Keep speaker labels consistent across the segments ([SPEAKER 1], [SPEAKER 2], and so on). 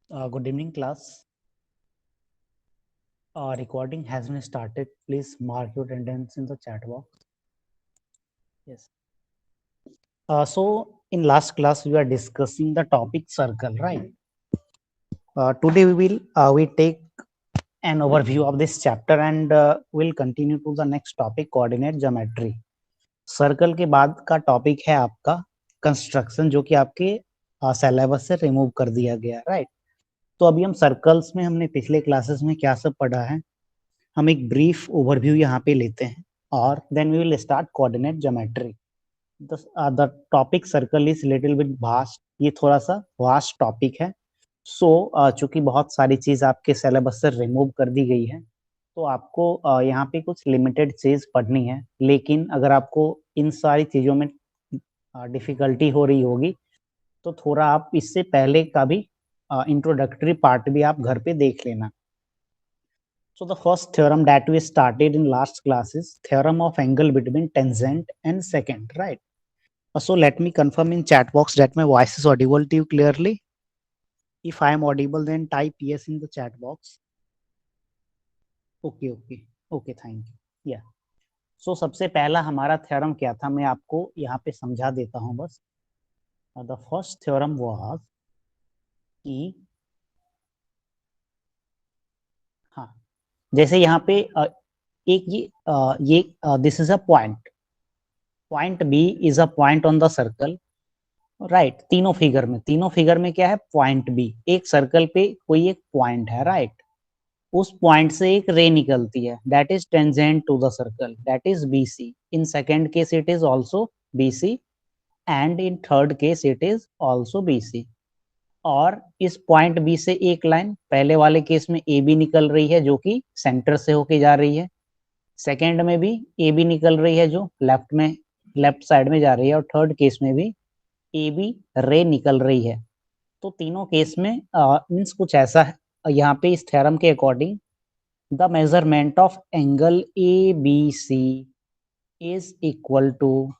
[SPEAKER 1] Good evening, class. Recording has been started. Please mark your attendance in the chat box. Yes. So in last class we are discussing the topic circle, right? Today we take an overview of this chapter and we'll continue to the next topic, coordinate geometry. Circle के बाद का topic है आपका construction, जो कि आपके syllabus से remove कर दिया गया, राइट? तो अभी हम सर्कल्स में हमने पिछले क्लासेस में क्या सब पढ़ा है, हम एक ब्रीफ ओवरव्यू यहाँ पे लेते हैं और then we will start coordinate geometry. The topic circle is little bit vast, ये थोड़ा सा वास्ट टॉपिक है. सो चूंकि बहुत सारी चीज आपके सिलेबस से रिमूव कर दी गई है तो आपको यहाँ पे कुछ लिमिटेड चीज पढ़नी है, लेकिन अगर आपको इन सारी चीजों में डिफिकल्टी हो रही होगी तो थोड़ा आप इससे पहले का भी इंट्रोडक्टरी पार्ट भी आप घर पे देख लेना. So the first theorem that we started in last class is theorem of angle between tangent and secant, right? So let me confirm in chat box that my voice is audible to you clearly. If I am audible, then type yes in the chat box. Okay, thank you. Yeah. So सबसे पहला हमारा theorem क्या था, मैं आपको यहाँ पे समझा देता हूँ बस. The first theorem was कि हाँ, जैसे यहाँ पे एक ये this is a point B is a point on the circle, right? तीनों फिगर में क्या है, पॉइंट बी. एक सर्कल पे कोई एक पॉइंट है, राइट? उस पॉइंट से एक रे निकलती है, that is tangent to the circle, that is BC. In second case it is also BC and in third case it is also BC. और इस पॉइंट बी से एक लाइन पहले वाले केस में AB निकल रही है जो कि सेंटर से होके जा रही है, सेकेंड में भी AB निकल रही है जो लेफ्ट साइड में जा रही है, और थर्ड केस में भी AB रे निकल रही है. तो तीनों केस में मीन्स कुछ ऐसा है यहाँ पे इस थ्योरम के according, the measurement of angle ABC is equal to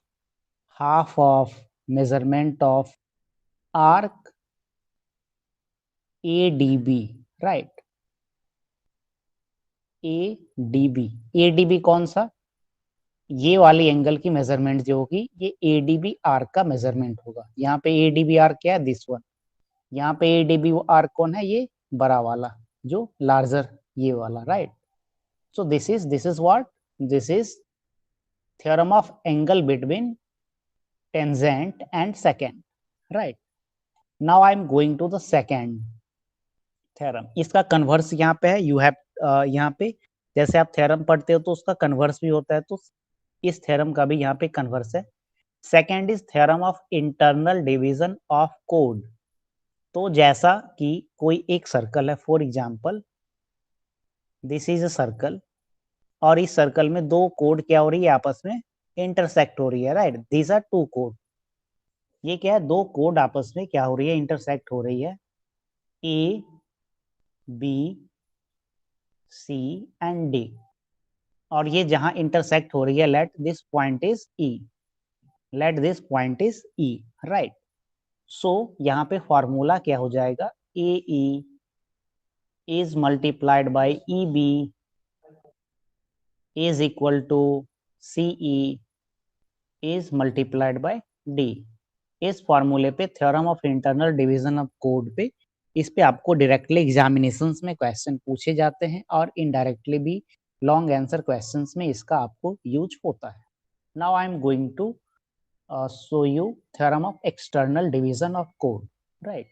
[SPEAKER 1] half of measurement of arc ADB, right? ADB कौन सा, ये वाली एंगल की मेजरमेंट जो होगी ये ADB आर्क का मेजरमेंट होगा. यहाँ पे ADB आर्क क्या है, दिस वन. यहाँ पे ADB आर्क कौन है, ये बड़ा वाला जो लार्जर ये वाला, right? So this is what, this is theorem of angle between tangent and secant, right? Now I am going to the second theorem. इसका कन्वर्स यहाँ पे है, यू हैव यहाँ पे जैसे आप थ्योरम पढ़ते हो तो उसका कन्वर्स भी होता है, तो इस थ्योरम का भी यहाँ पे कन्वर्स है. Second is theorem of internal division of code. तो जैसा कि कोई एक सर्कल है, for example this is a circle, और इस सर्कल में दो कोड क्या हो रही है, आपस में इंटरसेक्ट हो रही है, राइट? दीज आर टू कोड. ये क्या है, दो कोड आपस में क्या हो रही है, इंटरसेक्ट हो रही है, ABC एंड D. और ये जहां इंटरसेक्ट हो रही है, let this point is E, right? So यहाँ पे फॉर्मूला क्या हो जाएगा, AE is multiplied by EB is equal to CE is multiplied by D. इस फॉर्मूले पे, theorem of internal division of code पे, इस पे आपको डायरेक्टली एग्जामिनेशंस में क्वेश्चन पूछे जाते हैं और इनडायरेक्टली भी लॉन्ग आंसर क्वेश्चंस में इसका आपको यूज होता है. Now I am going to show you theorem of external division of code, right?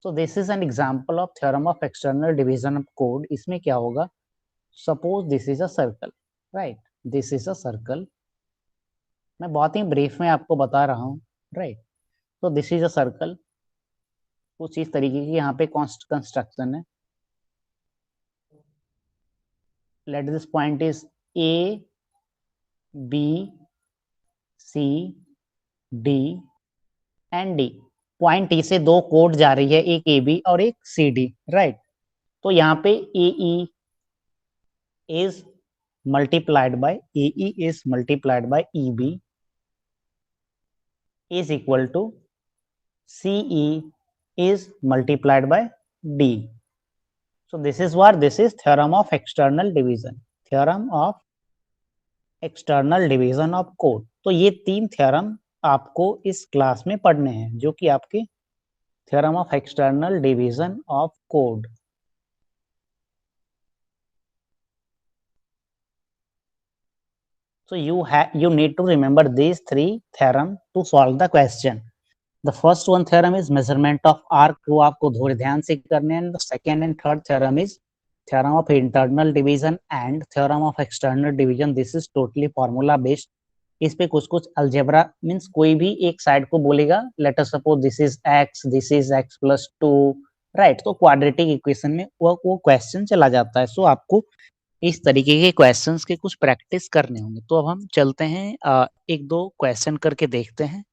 [SPEAKER 1] So this is an example of theorem of external division of code. इसमें क्या होगा, suppose this is a circle, right? This is a circle. मैं बहुत ही brief में आपको बता रहा हूँ, राइट? तो दिस इज अ सर्कल, कुछ इस तरीके की यहाँ पे कंस्ट्रक्शन है. Let this point is ABCD and D. Point E से दो कोड जा रही है, एक AB और एक CD, राइट? तो यहाँ पे AE is multiplied by EB is equal to CE is multiplied by D. So this is what, this is theorem of external division. Theorem of external division of code. तो ये 3 theorem आपको इस class में पढ़ने हैं, जो कि आपके theorem of external division of code. So you need to remember these 3 theorem to solve the question. The first one theorem is measurement of arc, वो आपको थोड़े ध्यान से करने हैं. The second and third theorem is theorem of internal division and theorem of external division. This is totally formula based. इस पे कुछ कुछ अलजेब्रा मीन्स कोई भी एक साइड को बोलेगा, let us suppose this is x plus 2, right. तो क्वाड्रेटिक इक्वेशन में वो क्वेश्चन चला जाता है. सो आपको इस तरीके के क्वेश्चंस के कुछ प्रैक्टिस करने होंगे. तो अब हम चलते हैं, एक दो क्वेश्चन करके देखते हैं.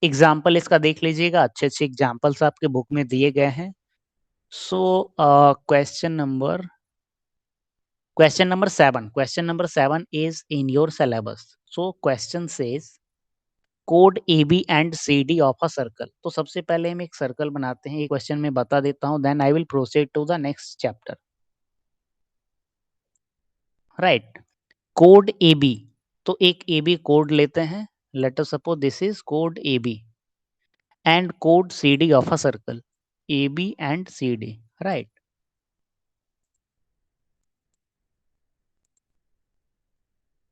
[SPEAKER 1] एग्जाम्पल इसका देख लीजिएगा, अच्छे अच्छे एग्जाम्पल्स आपके बुक में दिए गए हैं. So question number 7 is in your syllabus. So question says code AB and CD of a circle. तो सबसे पहले हम एक सर्कल बनाते हैं. ये क्वेश्चन मैं बता देता हूं, then I will proceed to the next chapter. Right. Code AB. तो एक AB कोड लेते हैं. Let us suppose this is code AB and code CD of a circle. AB and CD. Right.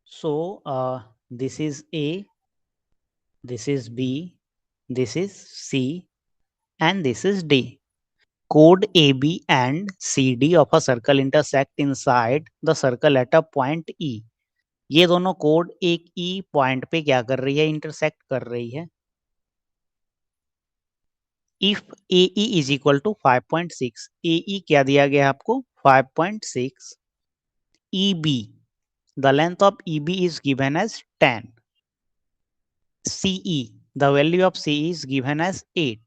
[SPEAKER 1] So this is A, this is B, this is C, and this is D. Chord AB and CD of a circle intersect inside the circle at a point E. ये दोनों code एक E point पे क्या कर रही है, intersect कर रही है. If AE is equal to 5.6, AE क्या दिया गया आपको 5.6. EB, the length of EB is given as 10. CE, the value of CE is given as 8.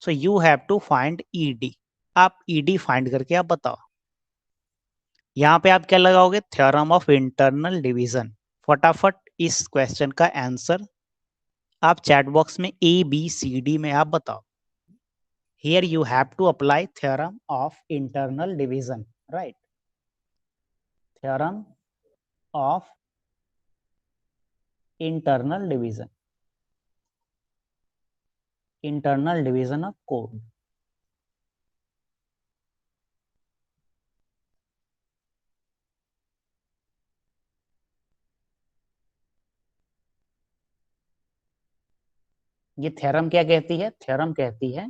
[SPEAKER 1] So you have to find ED. आप ED फाइंड करके आप बताओ. यहाँ पे आप क्या लगाओगे, थ्योरम ऑफ इंटरनल डिवीजन. फटाफट इस क्वेश्चन का आंसर आप चैट बॉक्स में ABCD में आप बताओ. Here you have to apply theorem of internal division, right. Theorem of internal division of कोड. ये थ्योरम क्या कहती है, थ्योरम कहती है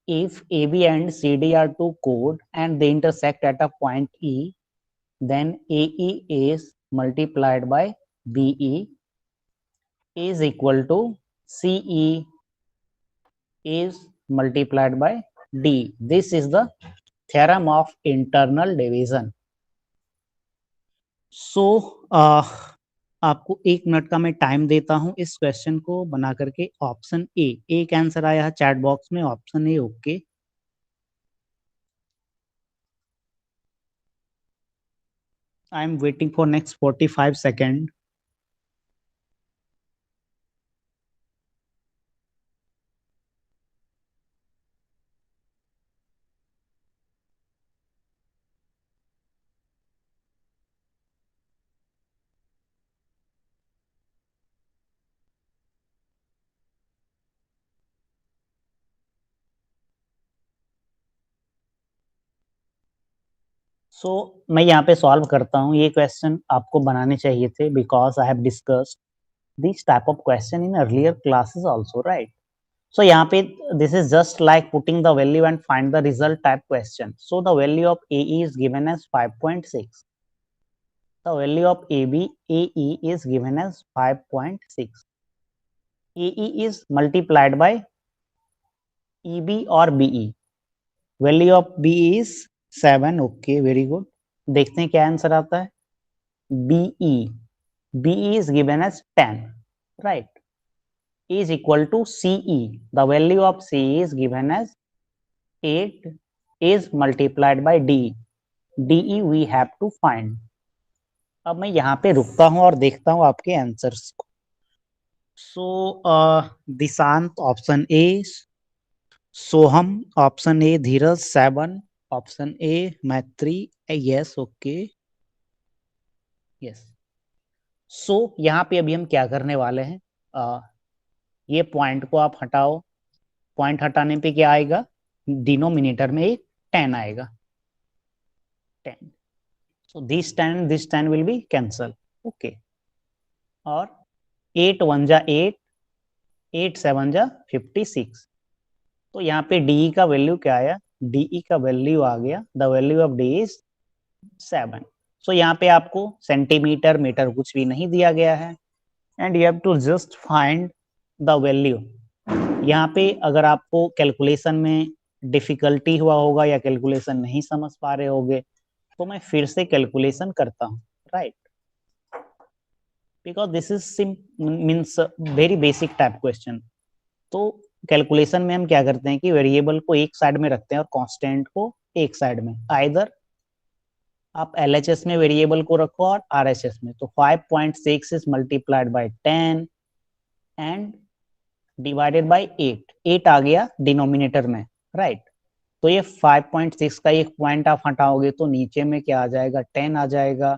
[SPEAKER 1] if AB and CD are two chord and they intersect at a point E, then AE is multiplied by BE is equal to CE is multiplied by D. This is the theorem of internal division. So आपको 1 minute का मैं time देता हूं इस question को बना करके. Option A, एक आंसर आया है चैट बॉक्स में, option A. Okay, I am waiting for next 45 second. So मैं यहाँ पे सॉल्व करता हूँ. ये क्वेश्चन आपको बनाने चाहिए थे because I have discussed this type of question in earlier classes also, right. So यहाँ पे this is just like putting the value and find the result type question. So the value of AE is given as 5.6. the value of AE is given as 5.6. AE is multiplied by EB or BE. value of BE is 7. okay, very good. देखते हैं क्या answer आता है. BE is given as 10, right, is equal to CE. the value of CE is given as 8 is multiplied by DE we have to find. अब मैं यहाँ पे रुकता हूँ और देखता हूँ आपके आंसर्स को. So Dishant option A, Soham option A, Dheeraj 7, option A Maitri, yes okay yes. सो यहाँ पे अभी हम क्या करने वाले हैं, ये पॉइंट को आप हटाओ, पॉइंट हटाने पे क्या आएगा, डिनोमिनेटर में एक 10 आएगा, 10। So this 10 will be cancel, okay. और 8 1 जा 8, 8 7 जा 56। तो यहाँ पे डी का वैल्यू क्या आया, डी का वैल्यू आ गया, the value of D is 7। सो यहाँ पे आपको सेंटीमीटर मीटर कुछ भी नहीं दिया गया है, and you have to just find the value. यहाँ पे अगर आपको कैलकुलेशन में डिफिकल्टी हुआ होगा या कैलकुलेशन नहीं समझ पा रहे होगे, तो मैं फिर से कैलकुलेशन करता हूँ, right, because this is means very basic type question. तो कैलकुलेशन में हम क्या करते हैं कि वेरिएबल को एक साइड में रखते हैं और कांस्टेंट को एक साइड में, आइदर आप एलएचएस में वेरिएबल को रखो और आरएचएस में। तो 5.6 is multiplied by 10 and divided by 8, 8 आ गया डिनोमिनेटर में, राइट। तो ये 5.6 का एक पॉइंट आप हटाओगे तो नीचे में क्या आ जाएगा, 10 आ जाएगा।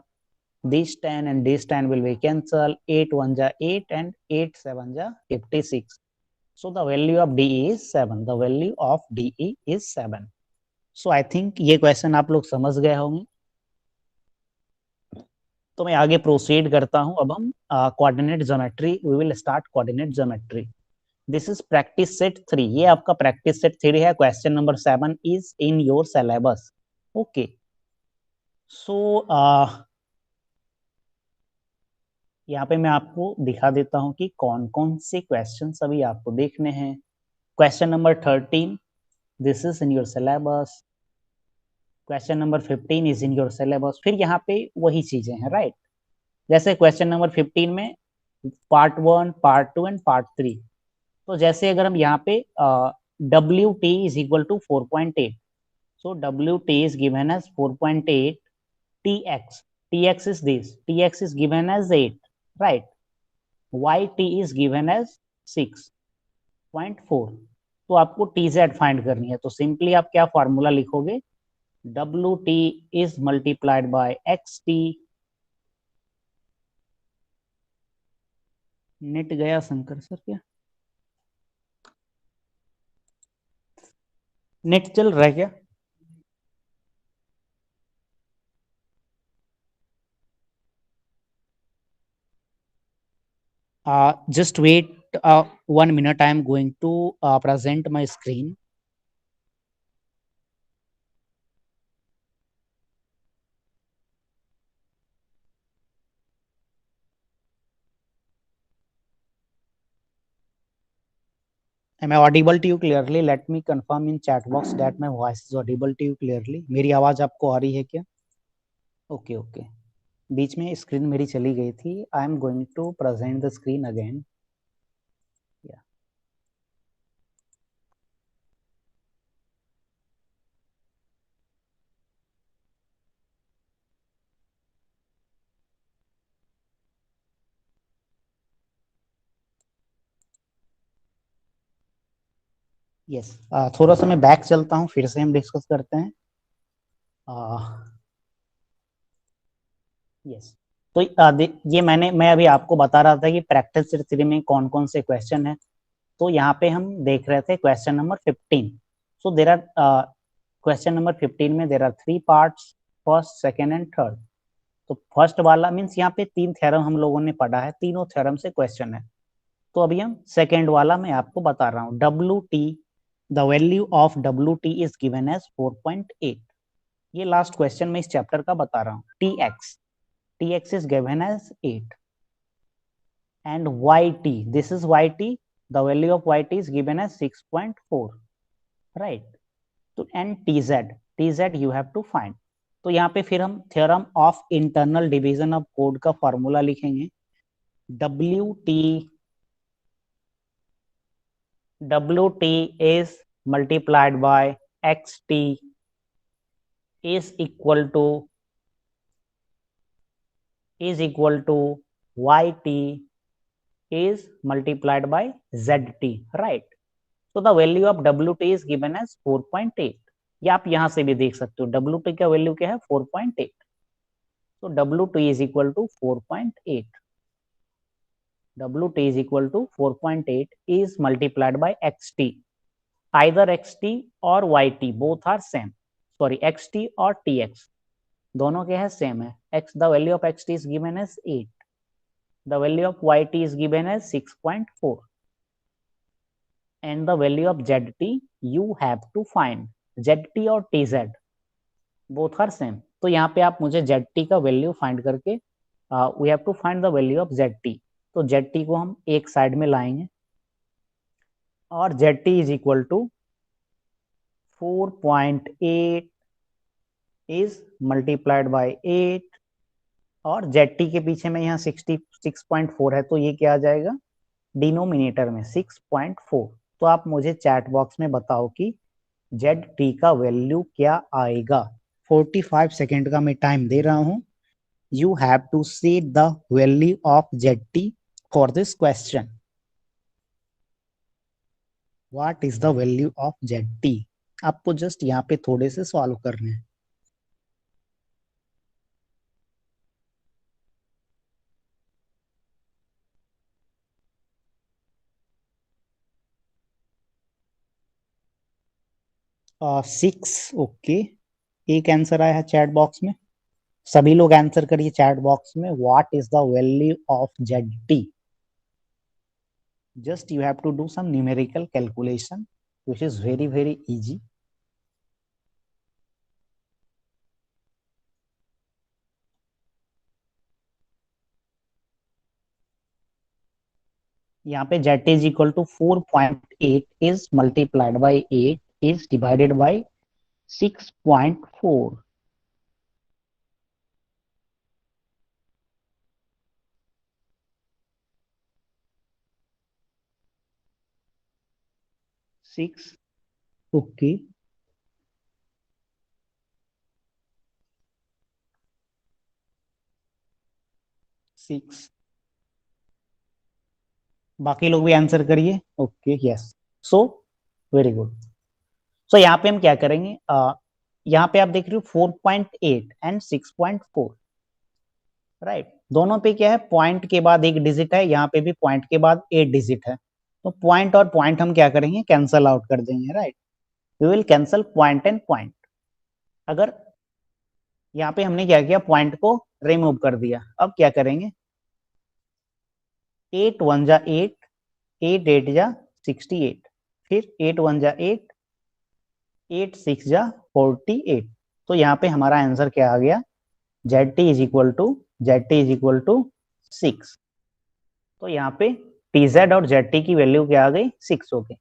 [SPEAKER 1] This 10 and this 10 will be cancel, 8 1 जा 8 and 8 7 जा 56। So the value of DE is 7, the value of DE is 7। So I think ये क्वेश्चन आप लोग समझ गए होंगे। तो मैं आगे प्रोसीड करता हूं। अब हम coordinate geometry, we will start coordinate geometry. This is practice set 3, ये आपका प्रैक्टिस सेट 3 है। Question number 7 is in your syllabus, okay. So यहाँ पे मैं आपको दिखा देता हूं कि कौन कौन से क्वेश्चन अभी आपको देखने हैं। Question number 13, this is in your syllabus. Question number 15 is in your syllabus. फिर यहाँ पे वही चीजें हैं, राइट। जैसे क्वेश्चन नंबर 15 में पार्ट 1, पार्ट 2 एंड पार्ट 3। तो जैसे अगर हम यहाँ पे W T is equal to 4.8, so W T is given as 4.8, tx is this, tx is given as 8, right, yt is given as 6.4। तो आपको tz फाइंड करनी है, तो सिंपली आप क्या फॉर्मूला लिखोगे, wt is multiplied by xt। Net गया Shankar sir क्या, नेट चल रहा है क्या? Just wait 1 minute, I am going to present my screen. Am I audible to you clearly? Let me confirm in chat box that my voice is audible to you clearly. मेरी आवाज आपको आ रही है क्या? ओके ओके, बीच में screen मेरी चली गई थी। I am going to present the screen again. Yes, थोड़ा सा मैं बैक चलता हूँ, फिर से हम डिस्कस करते हैं। यस, तो ये मैं अभी आपको बता रहा था कि प्रैक्टिस सेट 3 में कौन कौन से क्वेश्चन है। तो यहाँ पे हम देख रहे थे question number 15। So there are question number 15 में there are 3 parts, first second and third. तो फर्स्ट वाला मीन्स यहाँ पे 3 थ्योरम हम लोगों ने पढ़ा है, तीनों थ्योरम से क्वेश्चन है। तो अभी हम सेकेंड वाला मैं आपको बता रहा हूँ। W T, the value of W T is given as 4.8। ये लास्ट क्वेश्चन में इस चैप्टर का बता रहा हूँ। T X is given as 8 and yt, this is yt, the value of yt is given as 6.4, right। तो and tz you have to find। तो यहाँ पे फिर हम theorem of internal division of code का फॉर्मूला लिखेंगे। wt is multiplied by xt is equal to yt is multiplied by zt, right। तो the value of W T is given as 4.8। या आप यहां से भी देख सकते हो डब्ल्यू टी का वैल्यू क्या है 4.8। तो W T is equal to 4.8। W T is equal to 4.8 is multiplied by xt. Either xt or yt both are same. Sorry, xt और tx दोनों के है सेम है। x the value of xt is given as 8. The value of yt is given as 6.4. And the value of zt you have to find. zt और tz both are same. तो यहाँ पे आप मुझे zt का value find करके we have to find the value of zt. तो zt को हम एक साइड में लाएंगे और zt is equal to 4.8 is multiplied by 8 और zt के पीछे में यहाँ 66.4 है तो ये क्या आ जाएगा डिनोमिनेटर में 6.4। तो आप मुझे चैट बॉक्स में बताओ कि zt का वैल्यू क्या आएगा। 45 सेकेंड का मैं टाइम दे रहा हूं। यू हैव टू से the value of zt for this question. What is the value of zt? आपको जस्ट यहाँ पे थोड़े से सॉल्व करने हैं। Six okay. एक आंसर आया है चैट बॉक्स में। सभी लोग आंसर करिए चैट बॉक्स में what is the value of zt। just you have to do some numerical calculation which is very easy. यहाँ पे z is equal to 4.8 is multiplied by 8 is divided by 6.4. Six okay. Six बाकी लोग भी answer करिए। Okay yes so very good. So यहाँ पे हम क्या करेंगे यहाँ पे आप देख रहे हो 4.8 एंड 6.4 राइट। दोनों पे क्या है पॉइंट के बाद एक डिजिट है, यहाँ पे भी पॉइंट के बाद 8 डिजिट है। तो पॉइंट और पॉइंट हम क्या करेंगे कैंसल आउट कर देंगे right. We will cancel point and point. अगर यहाँ पे हमने क्या किया पॉइंट को रिमूव कर दिया। अब क्या करेंगे 8 1 जा 8 8 8 जा 68 फिर 8 1 जा 8 8 6 जा 48। तो यहाँ पे हमारा आंसर क्या आ गया zt इज इक्वल टू 6। तो यहाँ पे tz और zt की वैल्यू क्या आ गई 6 हो गई।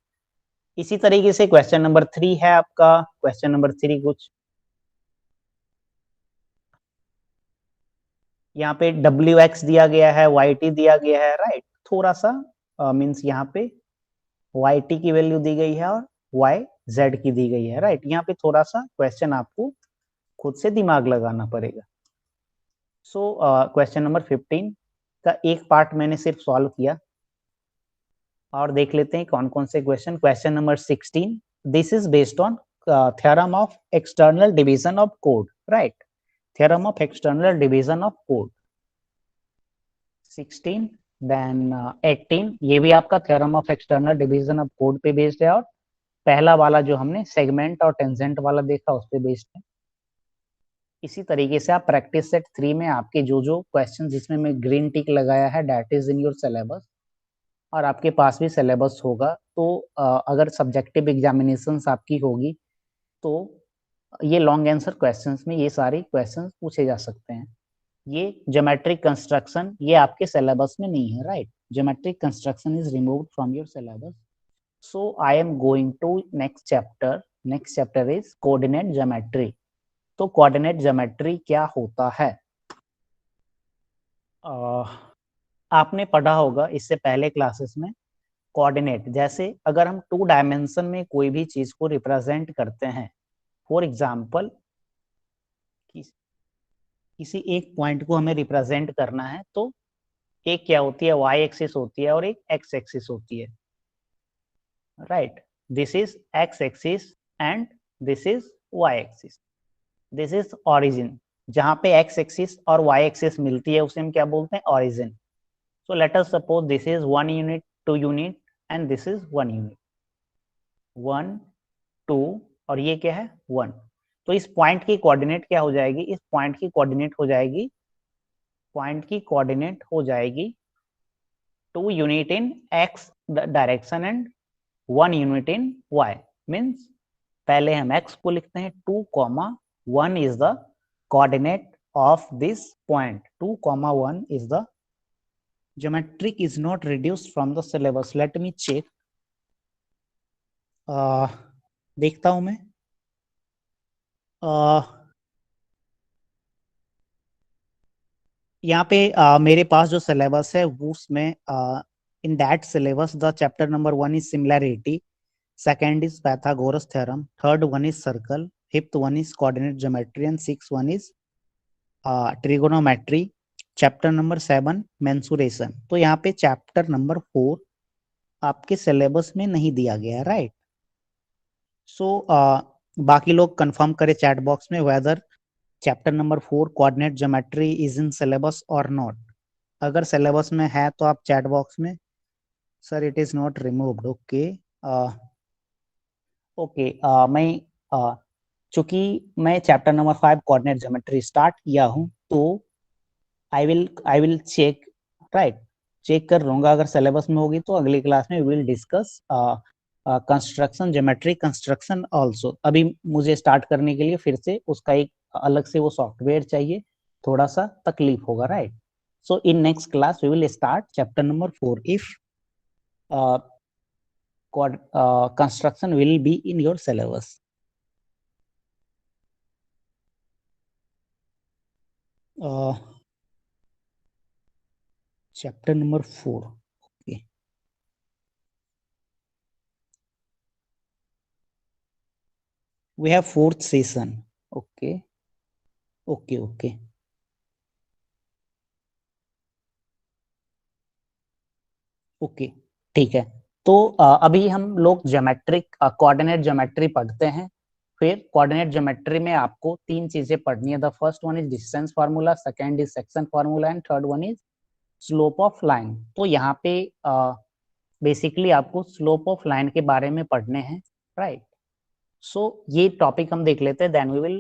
[SPEAKER 1] इसी तरीके से क्वेश्चन नंबर 3 है आपका। क्वेश्चन नंबर 3 कुछ यहाँ पे wx दिया गया है yt दिया गया है राइट। थोड़ा सा मींस यहाँ पे yt की वैल्यू दी गई है और yz की दी गई है राइट। यहाँ पे थोड़ा सा क्वेश्चन आपको खुद से दिमाग लगाना पड़ेगा। सो क्वेश्चन नंबर 15 का एक पार्ट मैंने सिर्फ सॉल्व किया और देख लेते हैं कौन कौन से question. Question number 16 this is based on theorem of external division of code right. Theorem of external division of code 16 then 18 ये भी आपका theorem of external division of code पे बेस्ड है और पहला वाला जो हमने सेगमेंट और टेंजेंट वाला देखा उस पे बेस्ड है। इसी तरीके से आप प्रैक्टिस सेट 3 में आपके जो जो क्वेश्चन जिसमें मैं ग्रीन टिक लगाया है that is in your syllabus और आपके पास भी सिलेबस होगा। तो अगर सब्जेक्टिव एग्जामिनेशंस आपकी होगी तो ये लॉन्ग आंसर क्वेश्चंस में ये सारे क्वेश्चंस पूछे जा सकते हैं। ये ज्योमेट्रिक कंस्ट्रक्शन ये आपके सिलेबस में नहीं है right. Geometric construction is removed from your syllabus. So I am going to next chapter. Next chapter is coordinate geometry. तो कोऑर्डिनेट ज्योमेट्री क्या होता है आपने पढ़ा होगा इससे पहले क्लासेस में। कोऑर्डिनेट जैसे अगर हम 2 डायमेंशन में कोई भी चीज को रिप्रेजेंट करते हैं फॉर एग्जाम्पल किसी एक पॉइंट को हमें रिप्रेजेंट करना है तो एक क्या होती है y एक्सिस होती है और एक x एक्सिस होती है right. this is x axis and this is y axis. This is origin. जहां पे x axis और y axis मिलती है उसे हम क्या बोलते हैं, origin. So let us suppose this is 1 unit, 2 unit and this is 1 unit. 1 2 और ये क्या है 1. तो इस पॉइंट की कोऑर्डिनेट क्या हो जाएगी, इस पॉइंट की कोऑर्डिनेट हो जाएगी, पॉइंट की कोऑर्डिनेट हो जाएगी 2 unit in x direction and 1 unit in y. Means पहले हम x को लिखते हैं 2,1 is the coordinate of this point. 2,1 is the geometric is not reduced from the syllabus. Let me check. देखता हूं मैं. यहाँ पे मेरे पास जो सिलेबस है वो उसमें in that syllabus the chapter number 1 is similarity, second is Pythagoras theorem, third one is circle, fifth one is coordinate geometry and sixth one is trigonometry, chapter number 7 mensuration. तो यहाँ पे chapter number 4 आपके syllabus में नहीं दिया गया है, right. सो बाकी लोग कंफर्म करें चैट बॉक्स में whether chapter number 4 coordinate geometry is in syllabus or not. अगर सिलेबस में है तो आप चैट बॉक्स में sir it is not removed. Okay okay मैं चूंकि मैं chapter number 5 coordinate geometry start किया हूं तो I will check, right, check कर लूंगा. अगर सिलेबस में होगी तो अगली क्लास में will discuss construction, geometry construction also. अभी मुझे स्टार्ट करने के लिए फिर से उसका एक अलग से वो सॉफ्टवेयर चाहिए, थोड़ा सा तकलीफ होगा, right. So in next class we will start chapter number 4 if construction will be in your syllabus. Chapter number 4. Okay. We have fourth session. Okay. Okay. Okay. Okay ठीक है. तो अभी हम लोग ज्योमेट्रिक कोऑर्डिनेट ज्योमेट्री पढ़ते हैं. फिर coordinate geometry में आपको 3 चीजें पढ़नी है. The first one is distance formula, second is section formula and third one is slope of line. तो यहाँ पे बेसिकली आपको स्लोप ऑफ लाइन के बारे में पढ़ने हैं, राइट. सो ये टॉपिक हम देख लेते हैं. Then we will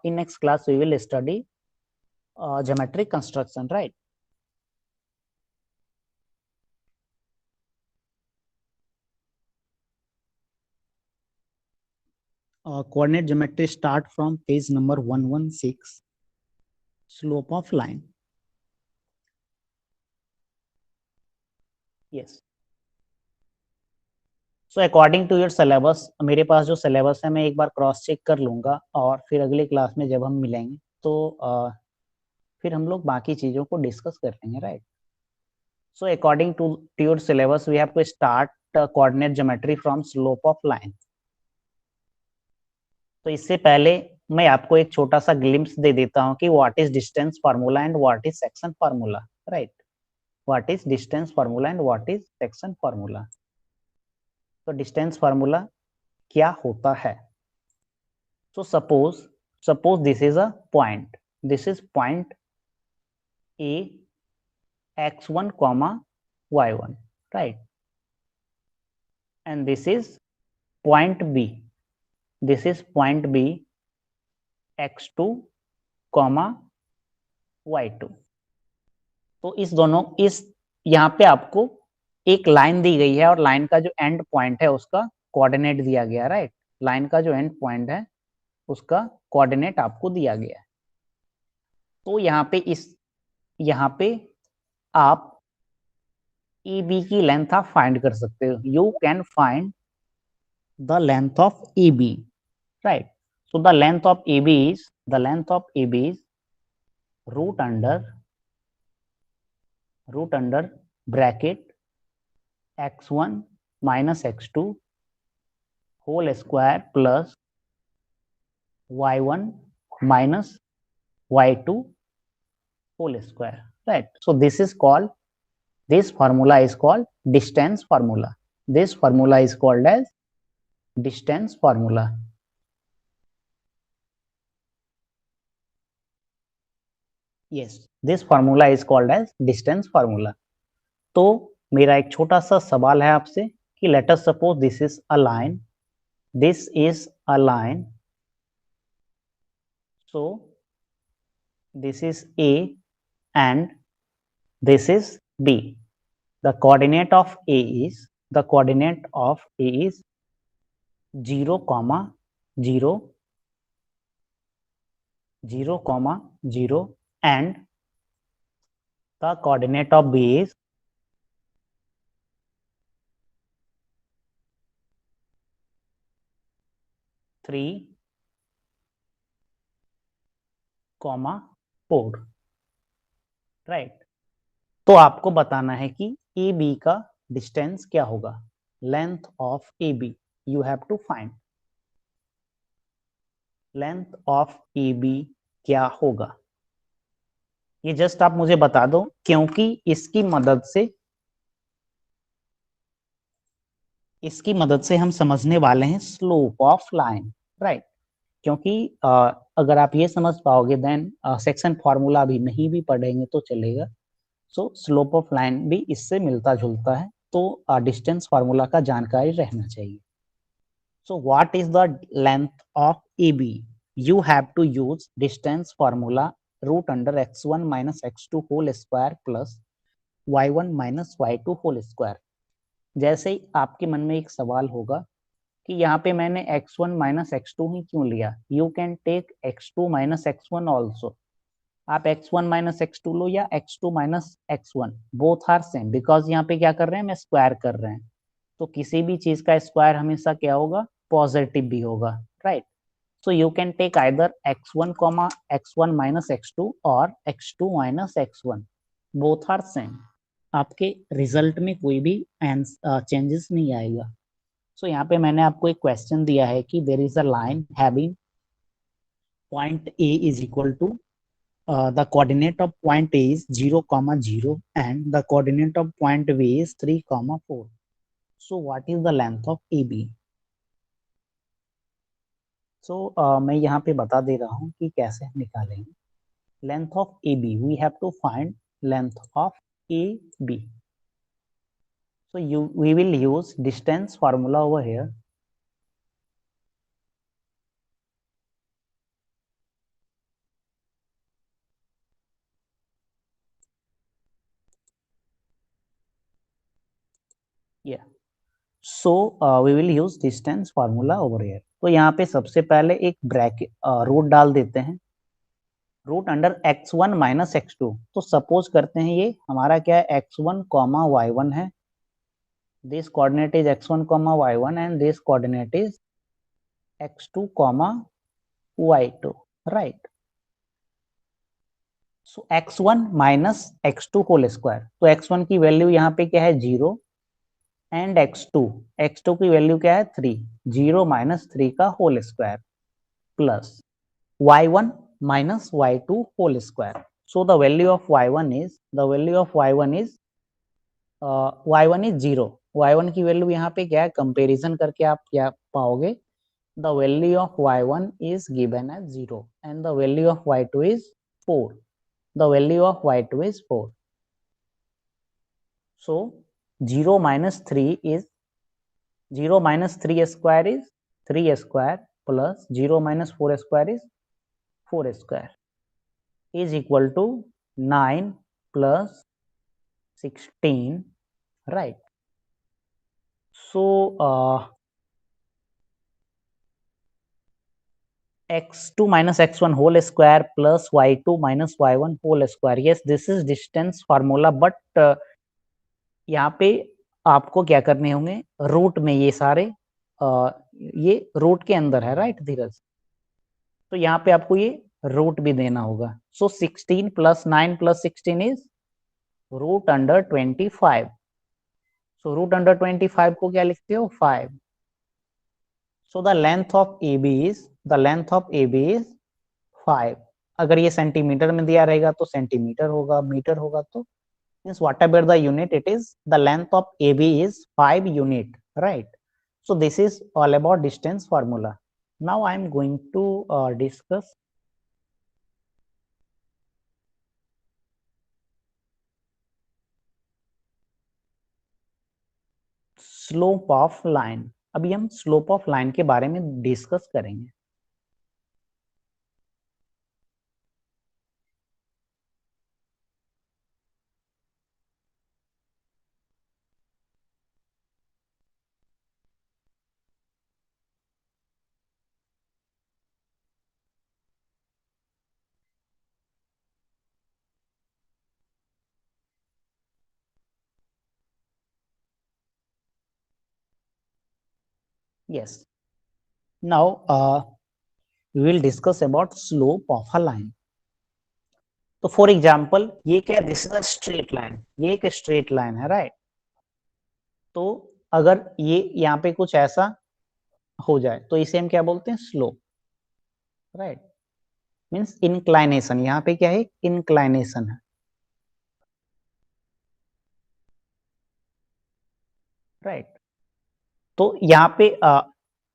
[SPEAKER 1] in next class we will study geometric construction, right. Coordinate geometry start from page number 116, slope of line. Yes. So according to your syllabus, मेरे पास जो सिलेबस है मैं एक बार क्रॉस चेक कर लूंगा और फिर अगली क्लास में जब हम मिलेंगे तो फिर हम लोग बाकी चीजों को डिस्कस कर लेंगे, right. So according to your syllabus, we have to start coordinate geometry from slope of line. तो इससे पहले मैं आपको एक छोटा सा ग्लिम्स दे देता हूं कि what is distance formula and what is section formula, right. What is distance formula and what is section formula. तो डिस्टेंस फार्मूला क्या होता है. So suppose this is a point, this is point A x1 y1, right, and this is point B, this is point B x2 y2. तो इस दोनों इस यहाँ पे आपको एक लाइन दी गई है और लाइन का जो एंड पॉइंट है उसका कोऑर्डिनेट दिया गया, राइट. लाइन का जो एंड पॉइंट है उसका कोऑर्डिनेट आपको दिया गया है. तो यहाँ पे आप EB की लेंथ आप फाइंड कर सकते हो. You can find the length of EB, right. So the length of EB is root under bracket x1 minus x2 whole square plus y1 minus y2 whole square, right. So this formula is called distance formula. This formula is called as distance formula. Yes, this formula is called as distance formula. तो मेरा एक छोटा सा सवाल है आपसे कि let us suppose this is a line, this is a line, so this is A and this is B. The coordinate of A is 0, 0, 0, 0 and the coordinate of B is 3, 4, right. तो आपको बताना है कि A B का distance क्या होगा, length of A B. You have to find length of A B क्या होगा। ये जस्ट आप मुझे बता दो, क्योंकि इसकी मदद से हम समझने वाले हैं स्लोप ऑफ लाइन, राइट। क्योंकि अगर आप ये समझ पाओगे देन सेक्शन फॉर्मूला भी नहीं भी पढ़ेंगे तो चलेगा। सो स्लोप ऑफ लाइन भी इससे मिलता जुलता है, तो डिस्टेंस फार्मूला का जानकारी रहना चाहिए। So what is the length of A B? You have to use distance formula root under x1 minus x2 whole square plus y1 minus y2 whole square. जैसे ही आपके मन में एक सवाल होगा कि यहाँ पे मैंने x1 माइनस x2 ही क्यों लिया, you can take x2 minus x1 also. आप x1 माइनस x2 लो या x2 minus x1, both are same, because यहाँ पे क्या कर रहे हैं, मैं स्क्वायर कर रहे हैं। तो किसी भी चीज का स्क्वायर हमेशा क्या होगा, पॉजिटिव भी होगा, right. So you can take either x1 x1 minus x2 और x2 minus x1, both are same. आपके रिजल्ट में कोई भी चेंजेस नहीं आएगा। सो यहाँ पे मैंने आपको एक क्वेश्चन दिया है कि there is a line having point A is equal to the coordinate of point A is 0, 0 and the coordinate of point B is 3, 4. So what is the length of AB? So मैं यहाँ पे बता दे रहा हूँ कि कैसे हम निकालेंगे length of AB. We have to find length of AB. So we will use distance formula over here. Yeah. So we will use distance formula over here. तो यहाँ पे सबसे पहले एक ब्रैकेट रूट डाल देते हैं, root under x1 minus x2। तो सपोज करते हैं ये हमारा क्या है, x1 कॉमा y1 है, this coordinate is x1 comma y1 and this coordinate is x2 comma y2, right. So x1 minus x2 whole square, तो x1 की वैल्यू यहाँ पे क्या है 0 एंड x2 की वैल्यू क्या है 3, 0 माइनस 3 का whole square plus y1 minus y2 whole square. So the value of y1 is y1 is 0. y1 की वैल्यू यहाँ पे क्या है, कंपैरिजन करके आप क्या पाओगे, the value of y1 is given as 0 and the value of y2 is 4. The value of y2 is 4. So 0 minus 3 is 0 minus 3 square is 3 square plus 0 minus 4 square is 4 square is equal to 9 plus 16, right? So x2 minus x1 whole square plus y2 minus y1 whole square. Yes, this is distance formula, but यहाँ पे आपको क्या करने होंगे, root में ये सारे ये रूट के अंदर है, राइट धीरज। तो यहाँ पे आपको ये रूट भी देना होगा। So 16 plus 9 plus 16 is root under 25। So root under 25 को क्या लिखते हो, 5। So the length of A B is 5। अगर ये सेंटीमीटर में दिया रहेगा तो सेंटीमीटर होगा, मीटर होगा तो means whatever the unit it is, the length of A B is 5 unit, right. So this is all about distance formula. Now I am going to discuss slope of line. अभी हम slope of line के बारे में discuss करेंगे. Yes. Now we will discuss about slope of a line. तो for example ये क्या, this is a straight line, ये एक स्ट्रेट लाइन है, राइट. तो अगर ये यहाँ पे कुछ ऐसा हो जाए तो इसे हम क्या बोलते हैं, स्लोप, राइट. मीन्स इंक्लाइनेशन, यहाँ पे क्या है, इंक्लाइनेशन है, राइट. तो यहाँ पे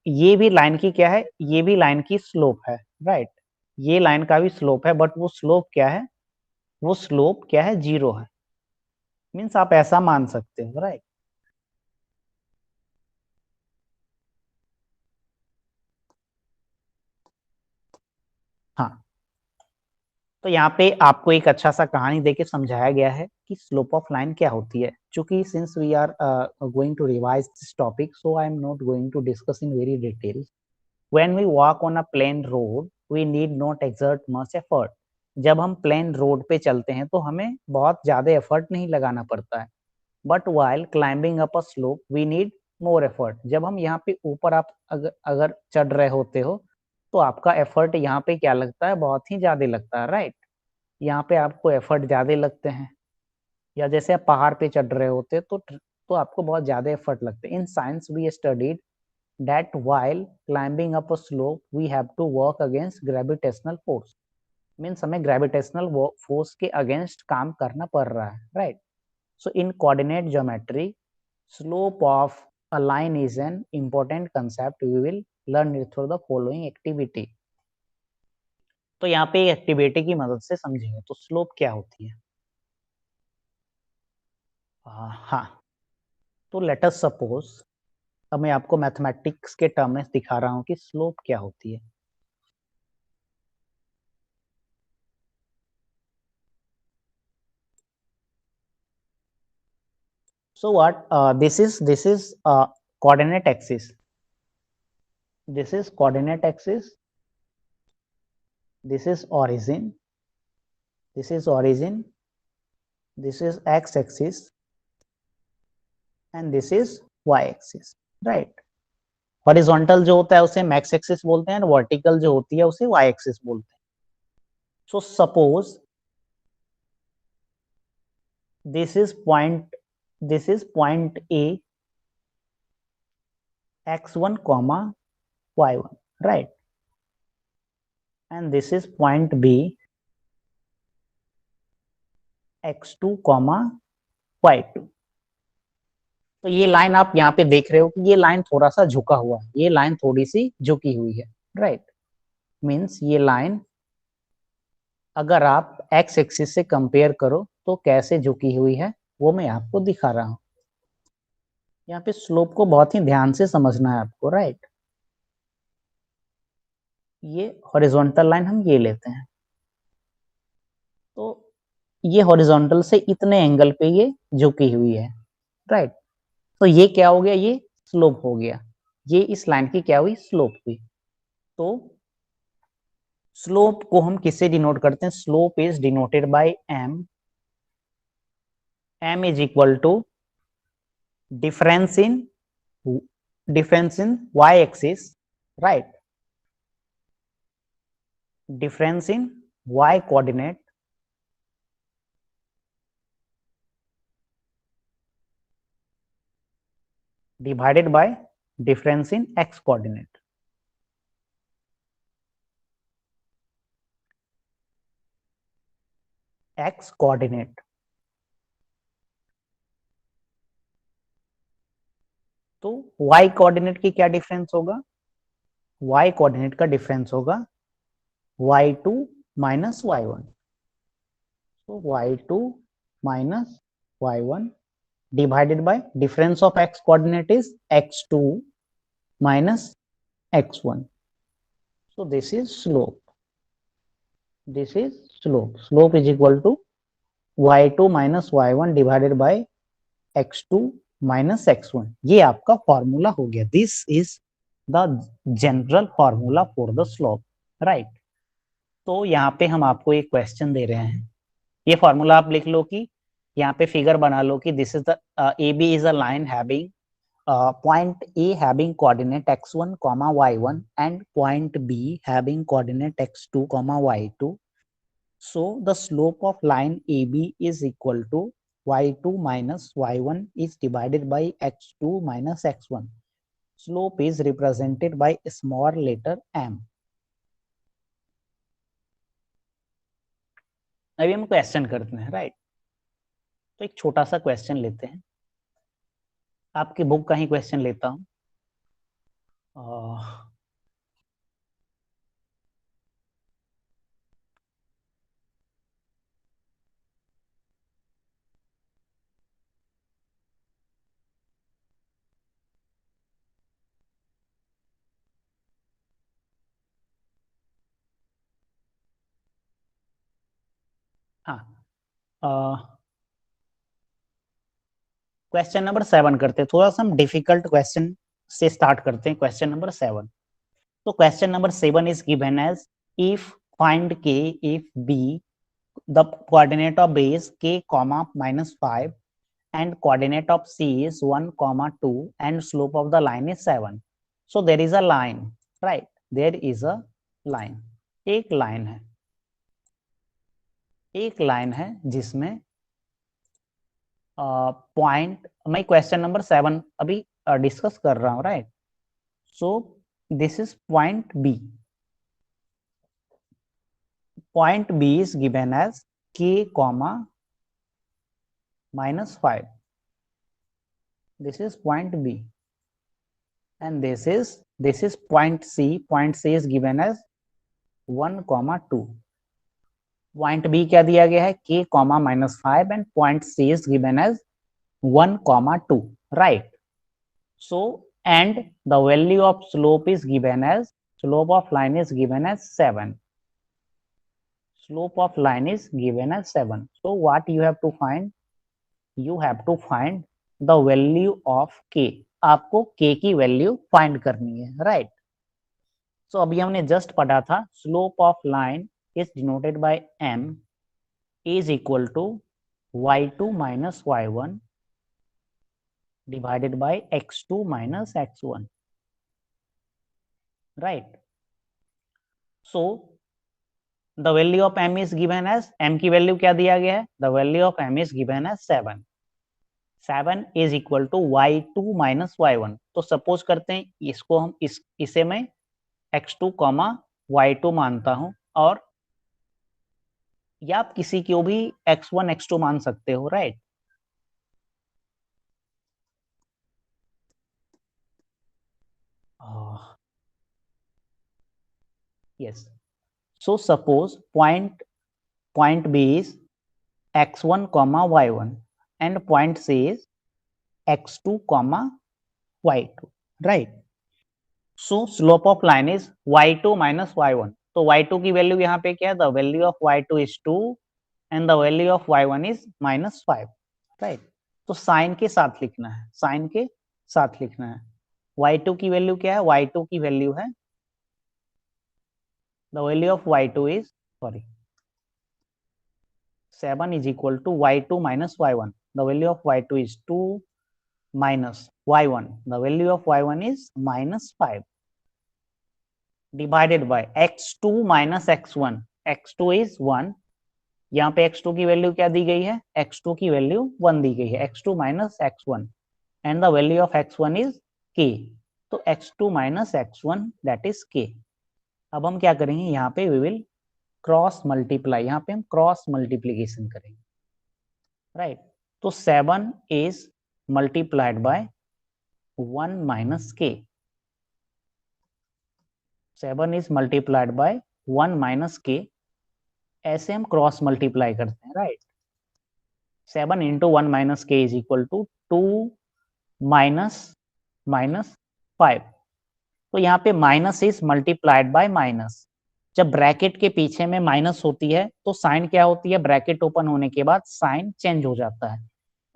[SPEAKER 1] ये भी लाइन की क्या है, ये भी लाइन की स्लोप है, राइट. ये लाइन का भी स्लोप है, बट वो स्लोप क्या है, वो स्लोप क्या है, 0 है. मीन्स आप ऐसा मान सकते हो, राइट. हाँ. तो यहाँ पे आपको एक अच्छा सा कहानी देके समझाया गया है कि स्लोप ऑफ लाइन क्या होती है. चूंकि since we are going to revise this topic, so I am not going to discuss in very detail. When we walk on a plain road we need not exert much effort. जब हम plain road पे चलते हैं तो हमें बहुत ज्यादा effort नहीं लगाना पड़ता है. But while climbing up a slope we need more effort. जब हम यहाँ पे ऊपर आप अगर चढ़ रहे होते हो तो आपका एफर्ट यहाँ पे क्या लगता है, बहुत ही ज्यादा लगता है, राइट. यहाँ पे आपको एफर्ट ज्यादा लगते हैं. या जैसे आप पहाड़ पे चढ़ रहे होते तो आपको बहुत ज्यादा एफर्ट लगते हैं. In science we studied that while climbing up a slope we have to work against gravitational force. Means हमें ग्रेविटेशनल फोर्स के अगेंस्ट काम करना पड़ रहा है, right. So in coordinate geometry slope of a line is an important concept. We will learn it through the following activity. तो यहाँ पे एक्टिविटी की मदद से समझेंगे तो स्लोप क्या होती है. हाँ. तो लेट अस सपोज, अब मैं आपको मैथमेटिक्स के टर्म में दिखा रहा हूँ कि स्लोप क्या होती है. So what this is coordinate axis. This is coordinate axis. This is origin. This is origin. This is x axis and this is y axis, right. Horizontal जो होता है उसे मैक्स एक्सिस बोलते हैं, वर्टिकल जो होती है उसे वाई एक्सिस बोलते हैं. So suppose this is point A x1 comma y1, right. And this is point b x2 comma y2. तो ये लाइन आप यहाँ पे देख रहे हो कि ये लाइन थोड़ा सा झुका हुआ है, ये लाइन थोड़ी सी झुकी हुई है, राइट. मीन्स ये लाइन अगर आप एक्स एक्सिस से कंपेयर करो तो कैसे झुकी हुई है वो मैं आपको दिखा रहा हूँ. यहाँ पे स्लोप को बहुत ही ध्यान से समझना है आपको, राइट. ये हॉरिजॉन्टल लाइन हम ये लेते हैं, तो ये हॉरिजॉन्टल से इतने एंगल पे ये झुकी हुई है, राइट. तो ये क्या हो गया, ये स्लोप हो गया. ये इस लाइन की क्या हुई, स्लोप हुई. तो स्लोप को हम किससे डिनोट करते हैं, slope is denoted by M. M is equal to difference in Y axis, right. Difference in Y coordinate divided by difference in X coordinate. X coordinate. तो y कोऑर्डिनेट की क्या डिफरेंस होगा, y coordinate का difference होगा y2 minus y1, so y2 minus y1 divided by difference of x coordinate is x2 minus x1. So this is slope. This is slope. Slope is equal to y2 minus y1 divided by x2 minus x1. ये आपका formula हो गया. This is the general formula for the slope, right? तो यहाँ पे हम आपको एक क्वेश्चन दे रहे हैं. ये फॉर्मूला आप लिख लो कि यहाँ पे फिगर बना लो कि this is the AB is a line having point A having coordinate x1 comma y1 and point B having coordinate x2 comma y2. So the slope of line AB is equal to y2 minus y1 is divided by x2 minus x1. Slope is represented by small letter m. अभी हम question करते हैं, right? तो एक छोटा सा question लेते हैं. आपकी बुक का ही क्वेश्चन लेता हूं. हाँ, क्वेश्चन नंबर 7 करते हैं. थोड़ा सा हम डिफिकल्ट क्वेश्चन से स्टार्ट करते हैं. Question number 7. तो question number 7 is given as if find k if b the coordinate of base k comma minus 5 and coordinate of c is 1 comma 2 and slope of the line is 7. So there is a line, right? There is a line. एक line है, एक line है जिसमें point मैं question number 7 अभी discuss कर रहा हूं, right? So this is point B. Point B is given as k comma minus 5. This is point B, and this is point C. Point C is given as 1 comma 2. Point B क्या दिया गया है, k comma minus 5, and point C is given as 1 comma 2, right? So and the value of slope is given as, slope of line is given as 7. Slope of line is given as 7. So what you have to find? You have to find the value of k. आपको k की value find करनी है, right? सो अभी हमने just पढ़ा था slope of line is denoted by m is equal to y2 minus y1 divided by x2 minus x1, right? So the value of m is given as, m की value क्या दिया गया है, the value of m is given as 7. 7 is equal to y2 minus y1. तो suppose करते हैं इसको हम इसे मैं x2 कॉमा y2 मानता हूं, और या आप किसी को भी x1 x2 मान सकते हो, right? yes. So suppose point B is x1 comma y1 and point C is x2 comma y2, right? So slope of line is y2 minus y1. तो y2 की वैल्यू यहाँ पे क्या है, the value of y2 is 2 and the value of y1 is minus 5, right? तो sign के साथ लिखना है, साइन के साथ लिखना है. y2 की वैल्यू क्या है, y2 की वैल्यू है, the value of y2 is, sorry, 7 is equal to y2 minus y1. The value of y2 is 2 minus y1. The value of y1 is minus 5 divided by x2 minus x1. x2 is 1. यहाँ पे x2 की value क्या दी गई है, x2 की value 1 दी गई है. x2 minus x1 and the value of x1 is k. तो x2 minus x1 that is k. अब हम क्या करेंगे, यहाँ पे we will क्रॉस मल्टीप्लाई, यहाँ पे हम क्रॉस मल्टीप्लीकेशन करेंगे, राइट? तो 7 is multiplied by 1 minus k. 7 is multiplied by 1 minus k. ऐसे हम क्रॉस मल्टीप्लाई करते हैं, राइट. 7 इंटू 1 माइनस के is equal to 2 minus minus 5. तो यहाँ पे minus is multiplied by minus. जब ब्रैकेट के पीछे में माइनस होती है तो साइन क्या होती है, ब्रैकेट ओपन होने के बाद साइन चेंज हो जाता है.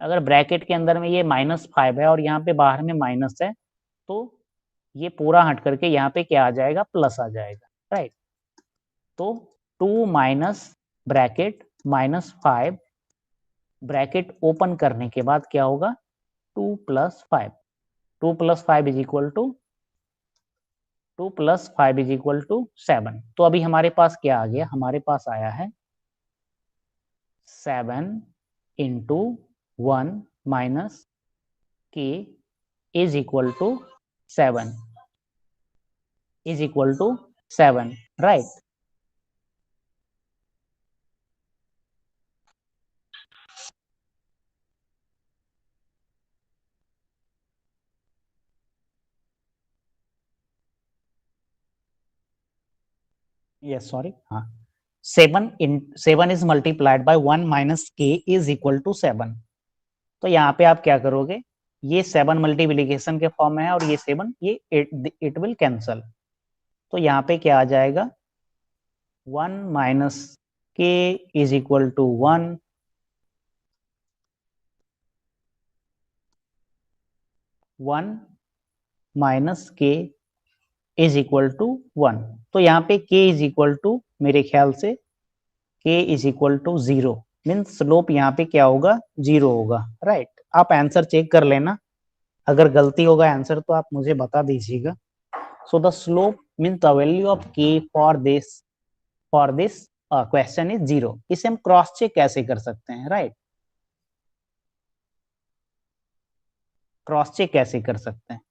[SPEAKER 1] अगर ब्रैकेट के अंदर में ये -5 है और यहाँ पे बाहर में माइनस है तो ये पूरा हट करके यहाँ पे क्या आ जाएगा, प्लस आ जाएगा, राइट. तो 2 माइनस ब्रैकेट -5 ब्रैकेट ओपन करने के बाद क्या होगा, 2 plus 5. 2 plus 5 is equal to 2 plus 5 is equal to 7. तो अभी हमारे पास क्या आ गया, हमारे पास आया है 7 इंटू 1 माइनस के is equal to 7 is equal to 7, right. Yes, sorry, हाँ. 7 इज मल्टीप्लाइड बाय 1 माइनस के इज इक्वल टू 7. तो यहाँ पे आप क्या करोगे, ये 7 मल्टीप्लीकेशन के फॉर्म में है और ये 7 ये इट विल कैंसल. तो यहाँ पे क्या आ जाएगा, 1 माइनस के इज इक्वल टू 1, 1 माइनस के इज इक्वल टू 1. तो यहाँ पे k इज इक्वल टू, मेरे ख्याल से k is equal to 0, means slope यहाँ पे क्या होगा, 0 होगा, राइट. आप आंसर चेक कर लेना, अगर गलती होगा आंसर तो आप मुझे बता दीजिएगा. So the slope mean the value of k for this question is 0. इसे हम क्रॉस चेक कैसे कर सकते हैं, राइट. क्रॉस चेक कैसे कर सकते हैं,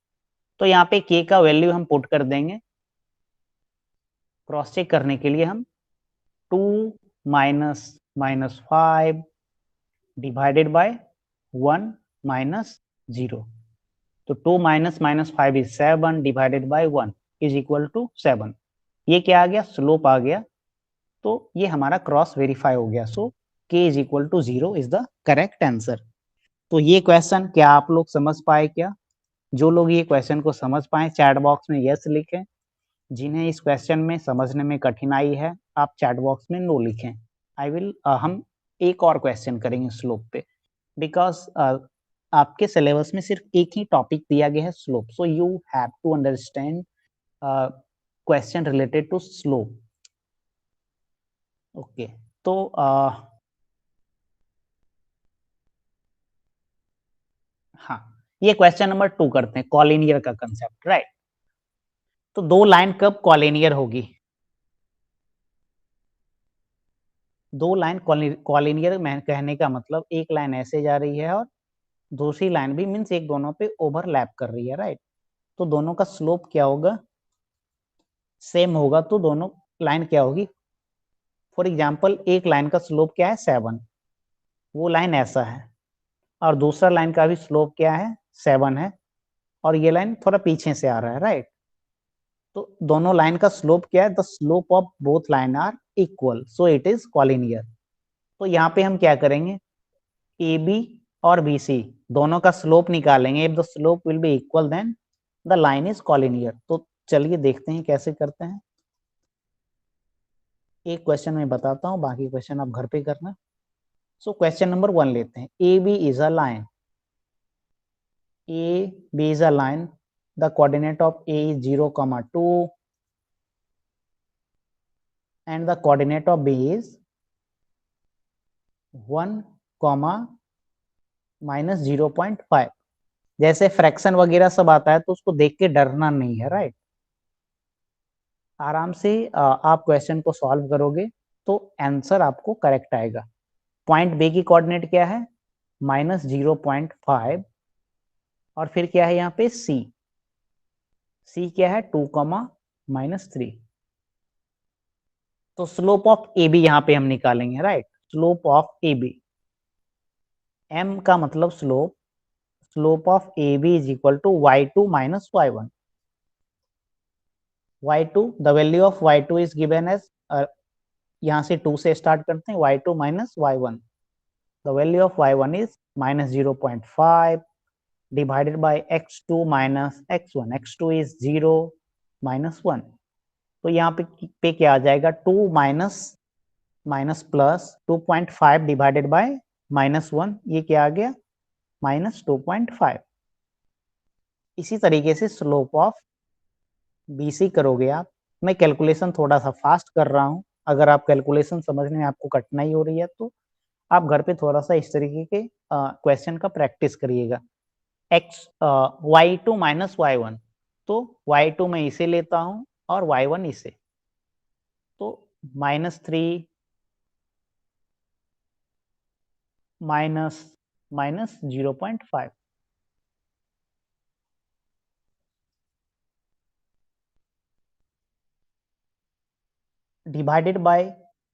[SPEAKER 1] तो यहाँ पे k का वैल्यू हम पुट कर देंगे. क्रॉस चेक करने के लिए हम 2 minus minus 5 divided by 1 minus 0. तो 2 minus minus 5 is 7 divided by 1 is equal to 7. ये क्या आ गया, स्लोप आ गया. तो ये हमारा क्रॉस वेरीफाई हो गया. सो k is equal to 0 is the correct answer. तो ये क्वेश्चन क्या आप लोग समझ पाए क्या? जो लोग ये क्वेश्चन को समझ पाए चैट बॉक्स में यस लिखें. जिन्हें इस क्वेश्चन में समझने में कठिनाई है आप चैट बॉक्स में नो लिखें. आई विल हम एक और क्वेश्चन करेंगे स्लोप पे, बिकॉज आपके सिलेबस में सिर्फ एक ही टॉपिक दिया गया है slope. So you have to understand question related to slope. Okay, तो हाँ, ये क्वेश्चन नंबर 2 करते हैं, कॉलिनियर का कंसेप्ट, राइट. तो दो लाइन कब कॉलिनियर होगी, दो लाइन कॉलिनियर में कहने का मतलब एक लाइन ऐसे जा रही है और दूसरी लाइन भी मीन्स एक दोनों पे ओवरलैप कर रही है, राइट. तो दोनों का स्लोप क्या होगा, सेम होगा. तो दोनों लाइन क्या होगी, फॉर एग्जाम्पल एक लाइन का स्लोप क्या है 7, वो लाइन ऐसा है, और दूसरा लाइन का भी स्लोप क्या है 7 है, और ये लाइन थोड़ा पीछे से आ रहा है, राइट. तो दोनों लाइन का स्लोप क्या है, the slope of both line are equal, so it is collinear. तो यहाँ पे हम क्या करेंगे, ए बी और बी सी दोनों का स्लोप निकालेंगे. If the slope will be equal then the line is collinear. तो चलिए देखते हैं कैसे करते हैं. एक क्वेश्चन मैं बताता हूँ, बाकी क्वेश्चन आप घर पे करना. सो क्वेश्चन नंबर 1 लेते हैं. A B is a line, A B is a line, the coordinate of A is 0, 2 and the coordinate of b is 1, -0.5. जैसे फ्रैक्शन वगैरह सब आता है तो उसको देख के डरना नहीं है, राइट. आराम से आप क्वेश्चन को सॉल्व करोगे तो आंसर आपको करेक्ट आएगा. पॉइंट बी की कोऑर्डिनेट क्या है, -0.5, और फिर क्या है यहाँ पे सी, सी क्या है 2, -3. तो स्लोप ऑफ ए बी यहाँ पे हम निकालेंगे, right. Slope of A B, M का मतलब slope, slope of AB is equal to y2 minus y1. y2, the value of y2 is given as यहाँ से 2 से स्टार्ट करते हैं, y2 minus y1. The value of y1 is minus 0.5 divided by x2 minus x1. x2 is 0 minus 1. तो यहाँ पे क्या आ जाएगा, 2 minus plus 2.5 divided by minus 1, ये क्या आ गया, माइनस 2.5. इसी तरीके से स्लोप ऑफ BC करोगे आप. मैं कैलकुलेशन थोड़ा सा फास्ट कर रहा हूं, अगर आप कैलकुलेशन समझने में आपको कठिनाई हो रही है तो आप घर पे थोड़ा सा इस तरीके के क्वेश्चन का प्रैक्टिस करिएगा. y2 माइनस y1, तो y2 मैं इसे लेता हूं और y1 इसे, तो -3 minus 0.5 divided by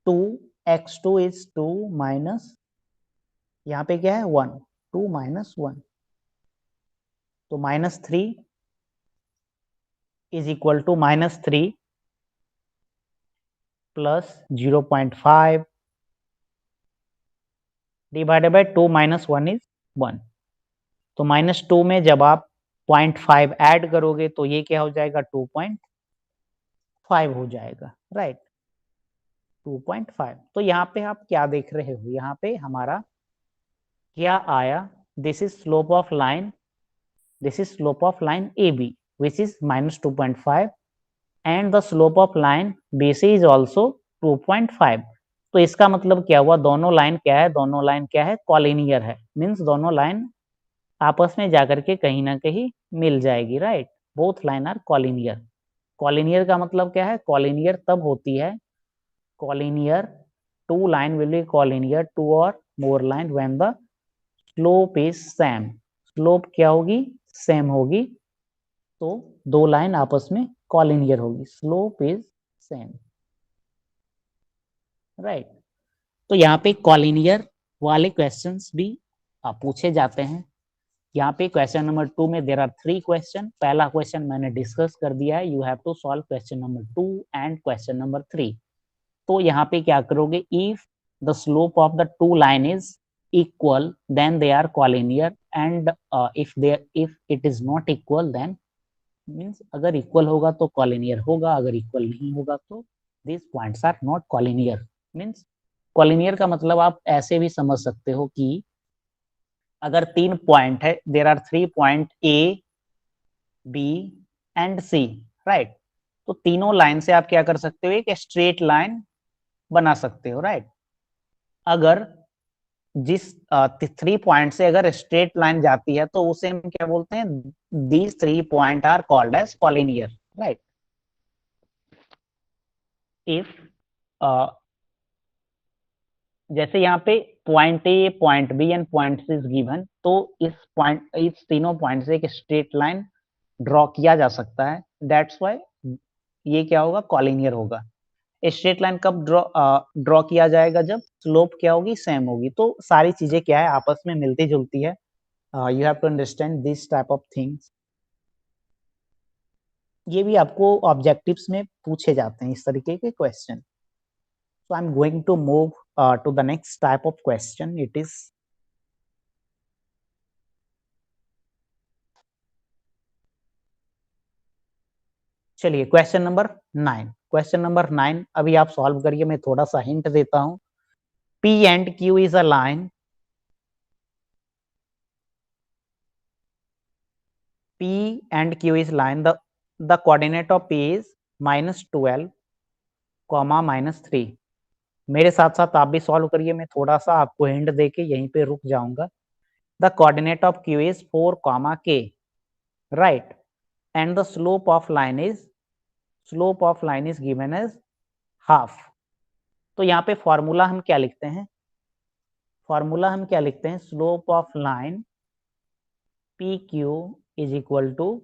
[SPEAKER 1] 2, x2 is 2 minus, यहाँ पे क्या है 1, 2 माइनस 1, तो -3 is equal to -3 plus 0.5 divided by 2 minus 1 is 1. तो -2 में जब आप 0.5 ऐड करोगे तो ये क्या हो जाएगा, 2.5 हो जाएगा, राइट. 2.5. तो यहाँ पे आप क्या देख रहे हो, यहाँ पे हमारा क्या आया, this is slope of line, this is slope of line AB which is minus 2.5 and the slope of line BC is also 2.5. तो इसका मतलब क्या हुआ, दोनों लाइन क्या है, दोनों लाइन क्या है, कॉलिनियर है. मीन्स दोनों लाइन आपस में जाकर के कहीं ना कहीं मिल जाएगी, right. Both line are collinear. Collinear का मतलब क्या है, कॉलिनियर तब होती है, collinear, two line will be collinear, two और more line when the slope is same. Slope क्या होगी, सेम होगी, तो दो लाइन आपस में कॉलिनियर होगी. Slope is same, right. तो यहाँ पे कॉलिनियर वाले क्वेश्चंस भी पूछे जाते हैं. यहाँ पे क्वेश्चन नंबर 2 में देयर आर 3 क्वेश्चन. पहला क्वेश्चन मैंने डिस्कस कर दिया है, you have to solve question number 2 and question number 3. तो यहाँ पे क्या करोगे, if the slope of the two line is equal then they are collinear, and if it is not equal then, means अगर equal होगा तो collinear होगा, अगर इक्वल नहीं होगा तो this points are not collinear. Means collinear का मतलब आप ऐसे भी समझ सकते हो कि अगर 3 पॉइंट है, there are 3 point A, B and C, right. तो तीनों लाइन से आप क्या कर सकते हो, एक स्ट्रेट लाइन बना सकते हो, राइट. अगर जिस 3 पॉइंट से अगर स्ट्रेट लाइन जाती है तो उसे हम क्या बोलते हैं, these 3 point are called as collinear, right. If जैसे यहाँ पे point A, point B and point C is given, तो इस तीनों पॉइंट से एक स्ट्रेट लाइन ड्रॉ किया जा सकता है. दैट्स व्हाई ये क्या होगा, कॉलिनियर होगा. स्ट्रेट लाइन कब ड्रॉ किया जाएगा, जब स्लोप क्या होगी, सेम होगी. तो सारी चीजें क्या है, आपस में मिलती जुलती है. You have to understand this type of things. ये भी आपको ऑब्जेक्टिव्स में पूछे जाते हैं इस तरीके के question. So I am going to move to the next type of question. It is, चलिए क्वेश्चन नंबर 9. क्वेश्चन नंबर 9 अभी आप सॉल्व करिए, मैं थोड़ा सा हिंट देता हूं. P and Q is a line. P and Q is line. The coordinate of P is -12, -3. मेरे साथ साथ आप भी सॉल्व करिए, मैं थोड़ा सा आपको हिंट देके यहीं पे रुक जाऊंगा. The coordinate of Q is 4, K, right? And the slope of line is given as half. तो यहाँ पे फॉर्मूला हम क्या लिखते हैं, slope of line PQ is equal to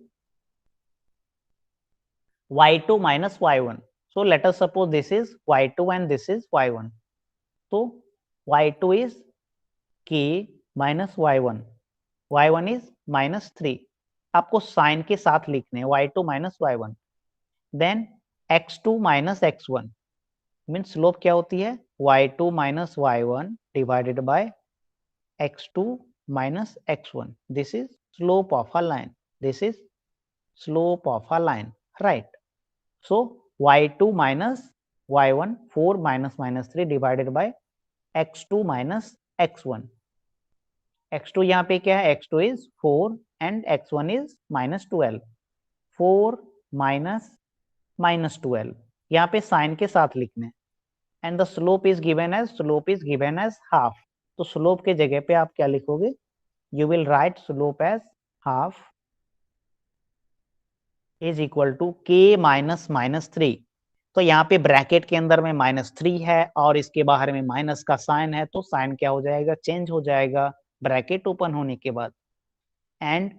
[SPEAKER 1] y2 minus y1. So let us suppose this is y2 and this is y1. So y2 is K minus y1. y1 is -3 आपको sign के साथ लिखने हैं, y2 - y1, then x2 - x1 mean slope क्या होती है, y2 - y1 divided by x2 - x1. This is slope of a line. This is slope of a line, right? So y2 minus y1, 4 minus 3 divided by x2 minus x1. x2 यहाँ पे क्या है, x2 is 4 and x1 is -12. 4 minus -12 यहाँ पे sign के साथ लिखने, and the slope is given as half. तो स्लोप के जगह पे आप क्या लिखोगे, you will write slope as half is equal to k minus -3. तो यहाँ पे ब्रैकेट के अंदर में -3 है और इसके बाहर में माइनस का साइन है, तो साइन क्या हो जाएगा, चेंज हो जाएगा ब्रैकेट ओपन होने के बाद, एंड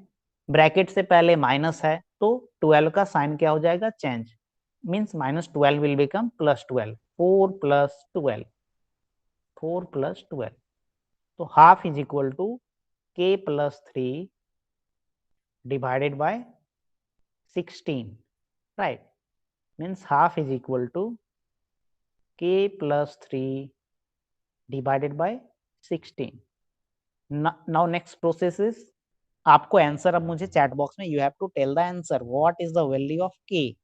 [SPEAKER 1] ब्रैकेट से पहले माइनस है तो 12 का साइन क्या हो जाएगा, चेंज, मीन्स -12 विल बिकम +12, 4 + 12, 4 + 12. तो half is equal to k + 3 divided by 16, right? Means half is equal to k + 3 divided by 16. Now next process is, आपको आंसर अब मुझे चैट बॉक्स में, you have to tell the answer, what is the value of k.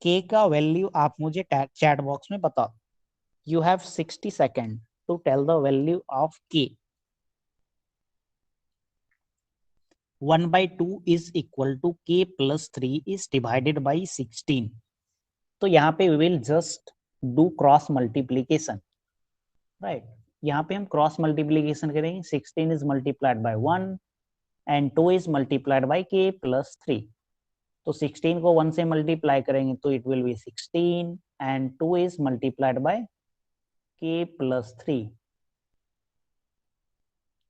[SPEAKER 1] k का value आप मुझे chat box में बताओ. You have 60 seconds to tell the value of k. 1/2 is equal to k plus 3 is divided by 16. तो यहाँ पे we will just do cross multiplication, right? यहाँ पे हम क्रॉस मल्टीप्लीकेशन करेंगे, 16 is multiplied by 1 and 2 is multiplied by k plus 3. तो 16 को 1 से मल्टीप्लाई करेंगे तो it will be 16 and 2 is multiplied by k plus 3,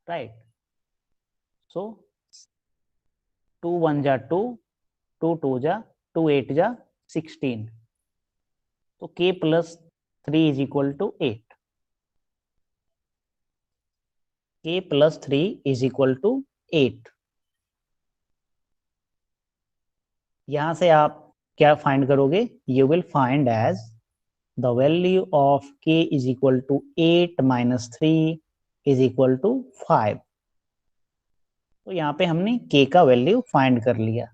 [SPEAKER 1] right? So 2 1 जा 2, 2 2 जा 2 8 जा 16. तो k plus 3 is equal to 8. k plus 3 is equal to 8. यहां से आप क्या फाइंड करोगे, you will find as the value of k is equal to 8 minus 3 is equal to 5. तो यहाँ पे हमने k का वैल्यू फाइंड कर लिया.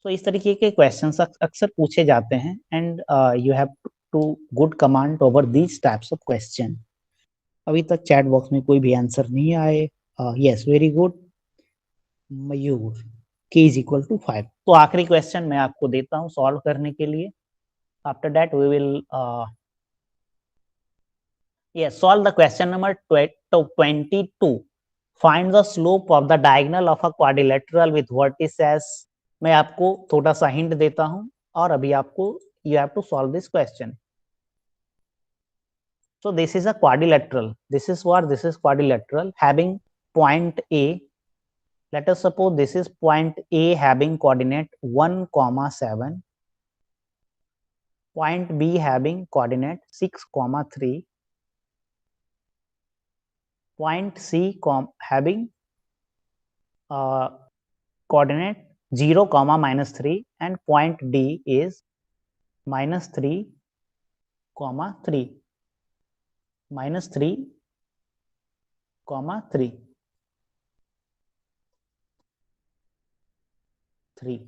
[SPEAKER 1] तो इस तरीके के क्वेश्चंस अक्सर पूछे जाते हैं, and you have to good command over these types of question. अभी तक चैट बॉक्स में कोई भी आंसर नहीं आए. Yes, very good Mayur, k is equal to 5. तो आखिरी क्वेश्चन मैं आपको देता हूं सॉल्व करने के लिए. After that we will solve the question number 22. Find the slope of the diagonal of a quadrilateral with vertices. मैं आपको थोड़ा सा हिंट देता हूं और अभी आपको you have to solve this question. So this is a quadrilateral. This is what? This is quadrilateral having point A. Let us suppose this is point A having coordinate 1, 7. Point B having coordinate 6, 3. Point C having coordinate 0, -3, and point D is -3, 3. -3, 3. 3.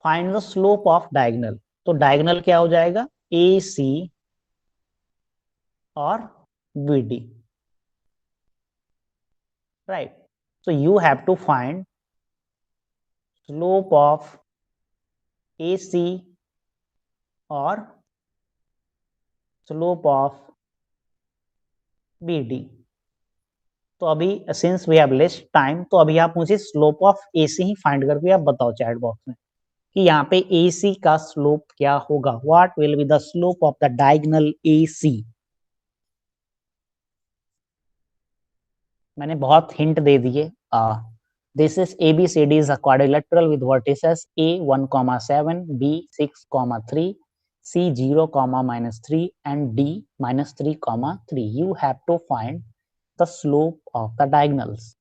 [SPEAKER 1] Find the slope of diagonal. तो diagonal क्या हो जाएगा, AC और BD, right? So you have to find slope of AC or slope of BD. तो अभी since we have less time, तो अभी आप मुझे स्लोप ऑफ AC ही फाइंड करके आप बताओ चैट बॉक्स में कि यहाँ पे AC का स्लोप क्या होगा. What will be the slope of the diagonal AC. मैंने बहुत हिंट दे दिए. This is ABCD is a quadrilateral with vertices A 1, 7, B 6, 3, C 0 comma minus 3 and D minus 3 comma 3. You have to find the slope of the diagonals.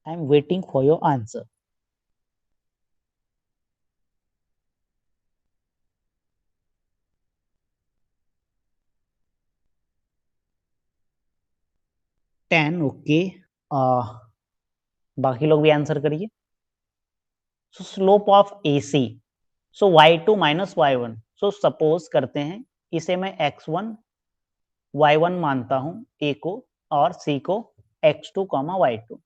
[SPEAKER 1] I am waiting for your answer. Ten okay बाकी लोग भी answer करिए. सो slope of AC. So y2 minus y1. So suppose करते हैं इसे मैं x1 y1 मानता हूं A को और C को x2 comma y2.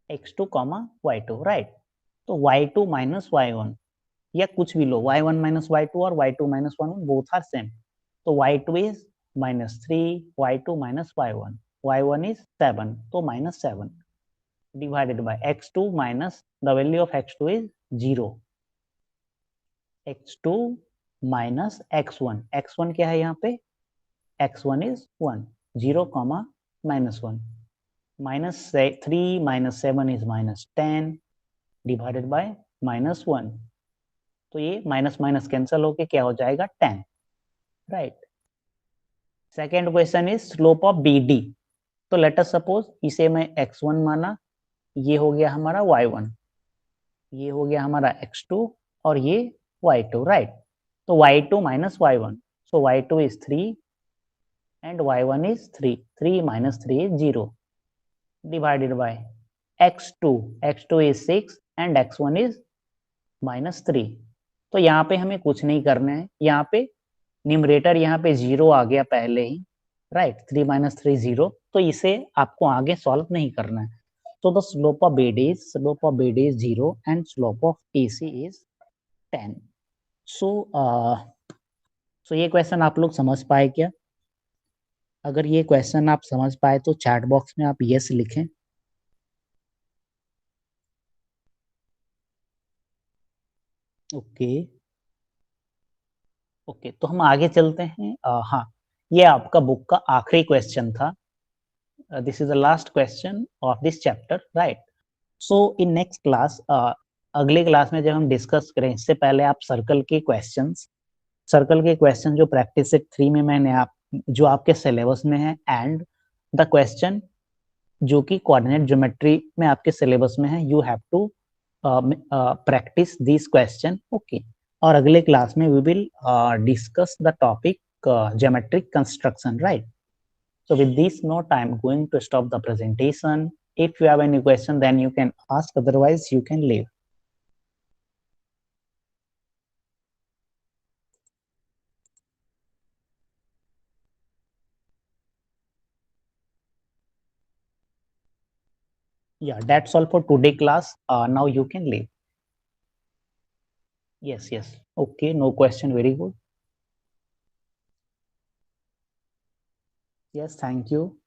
[SPEAKER 1] x2 comma y2 right. तो y2 माइनस y1 या कुछ भी लो, y1 माइनस y2 और y2 minus y1 both are same. तो y2 is -3, y2 minus y1, y1 is 7, तो -7 divided by x2 minus the value of x2 is 0. x2 minus x1. x1 क्या है यहाँ पे? x1 is 1. 0 comma -1. -3 minus 7 is -10 divided by -1. तो ये minus minus cancel होके क्या हो जाएगा? 10. Right. Second question is slope of BD. तो लेट अस सपोज इसे मैं x1 माना, ये हो गया हमारा y1, ये हो गया हमारा x2 और ये y2 राइट. तो y2 minus y1. So y2 is 3 and y1 is 3. 3 minus 3 is 0 divided by x2. x2 is 6 and x1 is -3. तो यहाँ पे हमें कुछ नहीं करना है. यहाँ पे न्यूमरेटर यहाँ पे 0 आ गया पहले ही राइट. 3 minus 3 0. तो इसे आपको आगे सॉल्व नहीं करना है. So the slope of BD is 0 and slope of AC is 10. So ये क्वेश्चन आप लोग समझ पाए क्या? अगर ये क्वेश्चन आप समझ पाए तो चैट बॉक्स में आप यस लिखें. ओके ओके तो हम आगे चलते हैं. हाँ, ये आपका बुक का आखिरी क्वेश्चन था. This is the last question of this chapter right. So in next class, अगले क्लास में जब हम डिस्कस करें, इससे पहले आप सर्कल के क्वेश्चन जो प्रैक्टिस सेट 3 में मैंने जो आपके सिलेबस में है एंड द क्वेश्चन जो कि कोऑर्डिनेट ज्योमेट्री में आपके सिलेबस में है, you have to practice this question. Okay. और अगले क्लास में we will discuss the topic geometric construction right. So with this note, I am going to stop the presentation. If you have any question, then you can ask. Otherwise, you can leave. Yeah, that's all for today class. Now you can leave. Yes, yes. Okay, no question. Very good. Yes, thank you.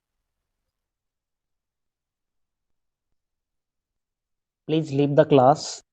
[SPEAKER 1] Please leave the class.